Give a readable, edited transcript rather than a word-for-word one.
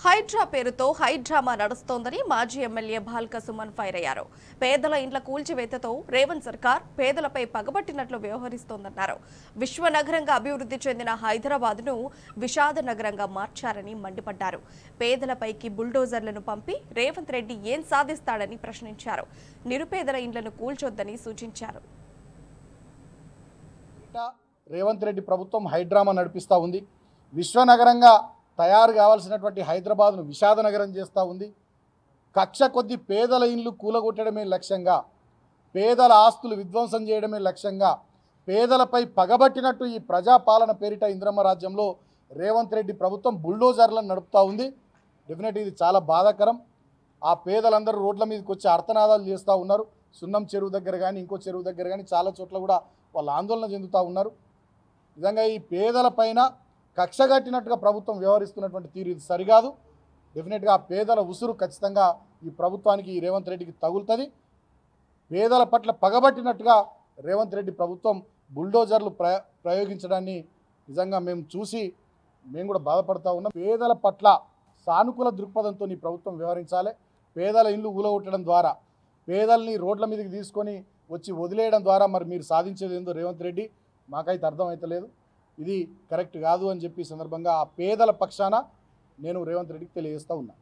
హైడ్రా పేరుతో హైడ్రామా నడుస్తోందని మాజీ MLA Balka Suman fire అయ్యారు. పేదల ఇండ్ల కూల్చివేతతో రేవంత్ సర్కార్ పేదలపై పగబట్టినట్లు వ్యవహరిస్తోందన్నారు. విశ్వనగరంగా అభివృద్ధి చెందిన హైదరాబాద్ను విషాద నగరంగా మార్చారని మండిపడ్డారు. పేదలపైకి బుల్డోజర్లను పంపి రేవంత్ రెడ్డి ఏం సాధిస్తాడని ప్రశ్నించారు. నిరుపేదల ఇండ్లను కూల్చొద్దని సూచించారు. రేవంత్ రెడ్డి ప్రభుత్వం హైడ్రామా నడిపిస్తూ ఉంది. విశ్వనగరంగా తయారు కావాల్సినటువంటి హైదరాబాద్ను విషాద నగరం చేస్తూ ఉంది. కక్ష కొద్ది పేదల ఇండ్లు కూలగొట్టడమే లక్ష్యంగా, పేదల ఆస్తులు విధ్వంసం చేయడమే లక్ష్యంగా, పేదలపై పగబట్టినట్టు ఈ ప్రజాపాలన పేరిట ఇంద్రమ్మ రాజ్యంలో రేవంత్ రెడ్డి ప్రభుత్వం బుల్డోజర్లను నడుపుతూ ఉంది. డెఫినెట్లీ ఇది చాలా బాధాకరం. ఆ పేదలందరూ రోడ్ల మీదకి వచ్చి అర్థనాదాలు చేస్తూ ఉన్నారు. సున్నం చెరువు దగ్గర కానీ ఇంకో చెరువు దగ్గర కానీ చాలా చోట్ల కూడా వాళ్ళు ఆందోళన చెందుతూ ఉన్నారు. నిజంగా ఈ పేదల పైన కక్షగట్టినట్టుగా ప్రభుత్వం వ్యవహరిస్తున్నటువంటి తీరు ఇది సరికాదు. డెఫినెట్గా పేదల ఉసురు ఖచ్చితంగా ఈ ప్రభుత్వానికి, ఈ రేవంత్ రెడ్డికి తగులుతుంది. పేదల పట్ల పగబట్టినట్టుగా రేవంత్ రెడ్డి ప్రభుత్వం బుల్డోజర్లు ప్రయోగించడాన్ని నిజంగా మేము చూసి మేము కూడా బాధపడుతూ ఉన్నాం. పేదల పట్ల సానుకూల దృక్పథంతో ఈ ప్రభుత్వం వ్యవహరించాలి. పేదల ఇల్లు ఊలగొట్టడం ద్వారా, పేదల్ని రోడ్ల మీదకి తీసుకొని వచ్చి వదిలేయడం ద్వారా మరి మీరు సాధించేది ఏందో రేవంత్ రెడ్డి మాకైతే అర్థమవుతలేదు. ఇది కరెక్ట్ కాదు అని చెప్పి సందర్భంగా ఆ పేదల పక్షాన నేను రేవంత్ రెడ్డికి తెలియజేస్తూ ఉన్నా.